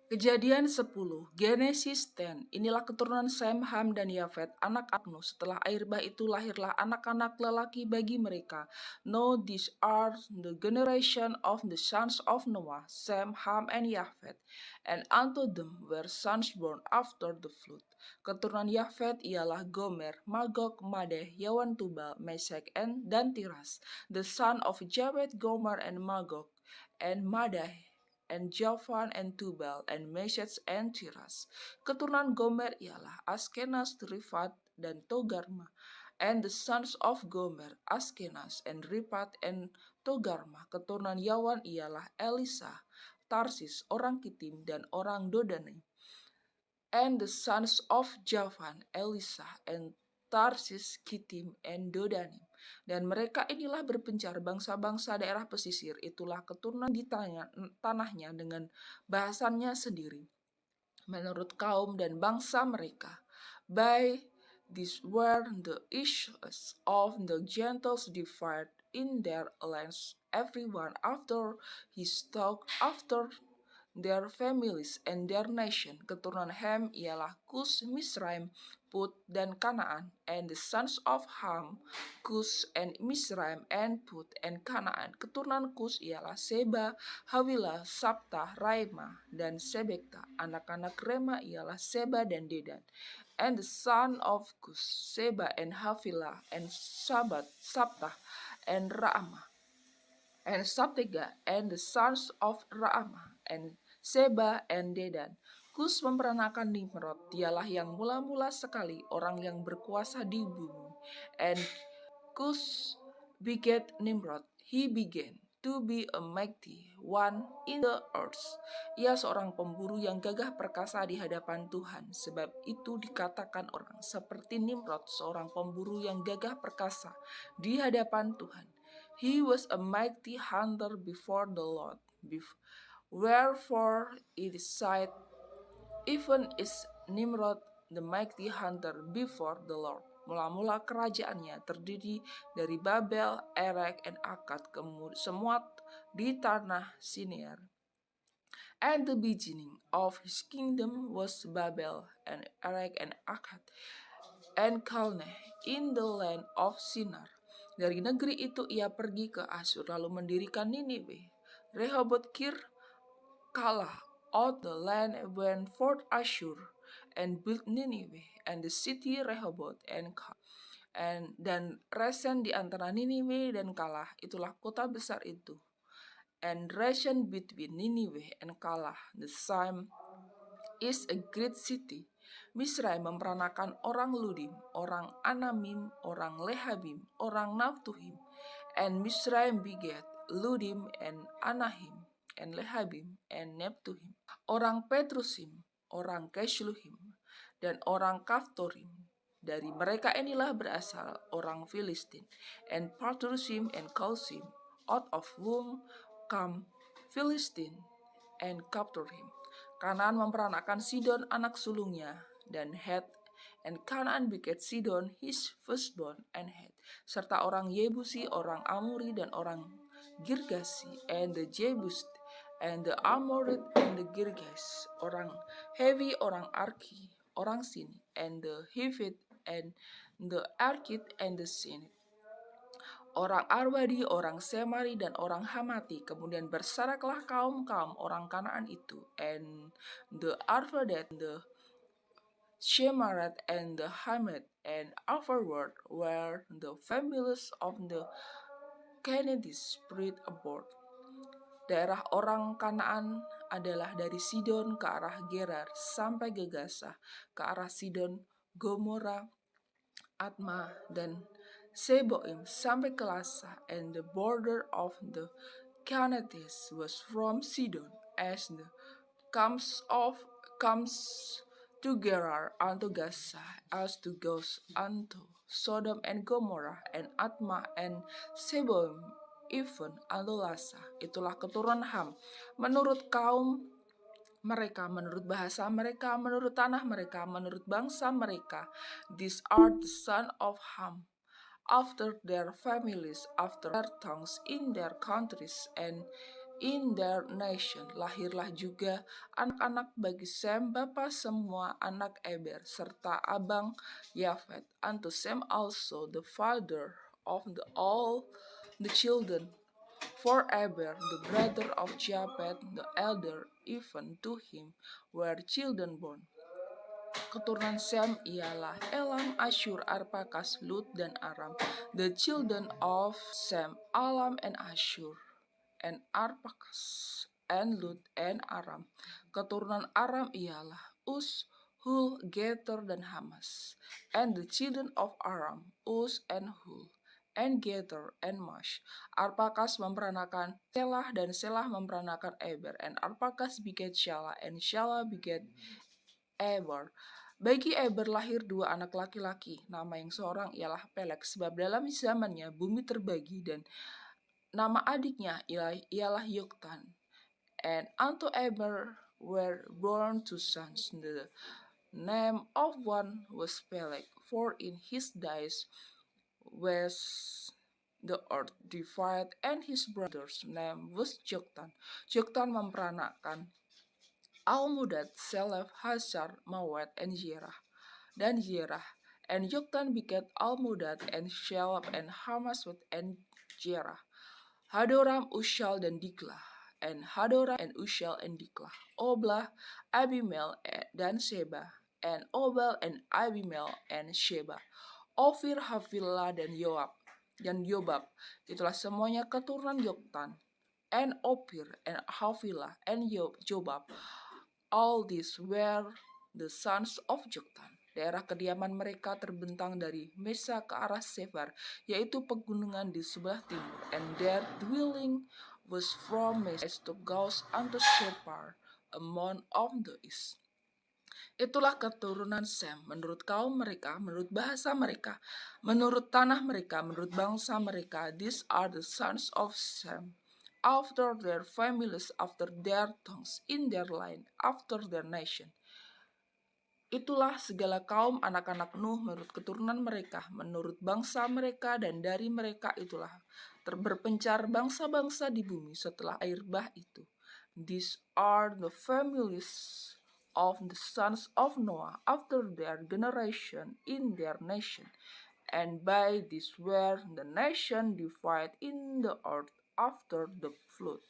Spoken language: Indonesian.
Kejadian 10, Genesis 10. Inilah keturunan Sem, Ham, dan Yafet, anak-anak Nuh. Setelah air bah itu lahirlah anak-anak lelaki bagi mereka. Now these are the generation of the sons of Noah, Sem, Ham, and Yafet. And unto them were sons born after the flood. Keturunan Yafet ialah Gomer, Magog, Madeh, Yawan, Tubal, Mesek, dan Tiras. The son of Japheth, Gomer, and Magog, and Madeh, and Javan, and Tubal, and Meshech, and Tiras. Keturunan Gomer ialah Askenaz, Rifat, dan Togarma. And the sons of Gomer, Askenaz, and Rifat, and Togarma. Keturunan Yawan ialah Elisa, Tarsis, orang Kitim, dan orang Dodanim. And the sons of Javan, Elisa, and Tarsis, Kitim, and Dodanim. Dan mereka inilah berpencar bangsa-bangsa daerah pesisir, itulah keturunan di tanahnya dengan bahasannya sendiri, menurut kaum dan bangsa mereka. By this were the issues of the Gentiles divided in their lands, everyone after his stock, after their families and their nation. Keturunan Ham ialah Kus, Misraim, Put, dan Kanaan. And the sons of Ham, Kus, and Misraim, and Put, and Kanaan. Keturunan Kus ialah Seba, Hawilah, Sabta, Raima, dan Sebekta. Anak-anak Rema ialah Seba dan Dedan. And the son of Kus, Seba, and Havilah, and Sabta, and Raama, and Sabtega, and the sons of Raama, and Seba, and Dedan. Kus memperanakan Nimrod, dialah yang mula-mula sekali orang yang berkuasa di bumi. And Kus begat Nimrod, he began to be a mighty one in the earth. Ia seorang pemburu yang gagah perkasa di hadapan Tuhan. Sebab itu dikatakan orang seperti Nimrod, seorang pemburu yang gagah perkasa di hadapan Tuhan. He was a mighty hunter before the Lord. Wherefore it is said, even is Nimrod the mighty hunter before the Lord. Mula-mula kerajaannya terdiri dari Babel, Erek, dan Akkad, semua di tanah Sinir. And the beginning of his kingdom was Babel, and Erek, and Akkad, and Calneh in the land of Sinar. Dari negeri itu ia pergi ke Asyur, lalu mendirikan Niniwe. Rehoboth Kir kalah out the land went forth Ashur and built Nineveh and the city Rehoboth and dan Resen di antara Nineveh dan Kalah, itulah kota besar itu. And Resen between Nineveh and Kalah, the same is a great city. Misraim memperanakan orang Ludim, orang Anamim, orang Lehabim, orang Naftuhim. And Misraim begat Ludim and Anahim, and Lehabim, and Neptuhim. Orang Petrusim, orang Keshluhim, dan orang Kaftorim. Dari mereka inilah berasal orang Filistin. And Patrusim and Kausim, out of whom come Filistin and Kaftorim. Kanaan memperanakan Sidon anak sulungnya, dan Het, and Kanaan begat Sidon his firstborn, and Het, serta orang Yebusi, orang Amori, dan orang Girgasi, and the Jebus, and the Amorit, and the Girgas, orang Hevi, orang Arki, orang Sini, and the Hivit, and the Arkit, and the Sinit, orang Arwadi, orang Semari, dan orang Hamati. Kemudian bersaraklah kaum-kaum orang Kanaan itu, and the Arvadat, the Shemarat, and the Hamat, and afterward were the families of the Canaanites spread abroad. Daerah orang Kanaan adalah dari Sidon ke arah Gerar sampai ke Gaza, ke arah Sidon, Gomora, Atma, dan Seboim sampai ke Lasa, and the border of the Canaanites was from Sidon as the comes to Gerar unto Gaza, as to goes unto Sodom and Gomorrah, and Atma, and Seboim, even unto Lasa. Itulah keturunan Ham, menurut kaum mereka, menurut bahasa mereka, menurut tanah mereka, menurut bangsa mereka. These are the sons of Ham, after their families, after their tongues, in their countries, and in their nation. Lahirlah juga anak-anak bagi Sem, bapa semua anak Eber, serta abang Yafet. Unto Sem also, the father of all the children. For Eber, the brother of Japhet, the elder, even to him were children born. Keturunan Sem ialah Elam, Ashur, Arpakas, Lut, dan Aram. The children of Sem, Alam, and Ashur, and Arpakas, and Lut, and Aram. Keturunan Aram ialah Uz, Hul, Geter, dan Hamas. And the children of Aram, Uz, and Hul, and Geter, and Mash. Arpakas memperanakan Selah, dan Selah memperanakan Eber. And Arpakas begat Shala, and Shala begat Eber. Bagi Eber lahir dua anak laki-laki. Nama yang seorang ialah Pelek, sebab dalam zamannya bumi terbagi, dan nama adiknya ialah Yoktan. And unto Eber were born two sons. The name of one was Peleg, for in his days was the earth divided, and his brother's name was Joktan. Joktan memperanakan Almudad, Selef, Hazar, Mawet, and Zerah. Dan Zerah. And Joktan begat Almudad, and Shelef, and Hamaswet, and Zerah. Hadoram, Ushal, dan Diklah. And Hadoram, and Ushal, and Diklah. Oblah, Abimel, dan Sheba. And Obal, and Abimel, and Sheba. Ofir, Havilah, dan Yoab. Dan Yobab. Itulah semuanya keturunan Yoktan. And Opir, and Havilah, and Jobab. All these were the sons of Joktan. Daerah kediaman mereka terbentang dari Mesa ke arah Sefer, yaitu pegunungan di sebelah timur. And their dwelling was from Mesa to Gaus unto Shepar, among of the east. Itulah keturunan Sem, menurut kaum mereka, menurut bahasa mereka, menurut tanah mereka, menurut bangsa mereka. These are the sons of Sem, after their families, after their tongues, in their line, after their nation. Itulah segala kaum anak-anak Nuh menurut keturunan mereka, menurut bangsa mereka, dan dari mereka itulah berpencar bangsa-bangsa di bumi setelah air bah itu. These are the families of the sons of Noah after their generation in their nation. And by this were the nation divided in the earth after the flood.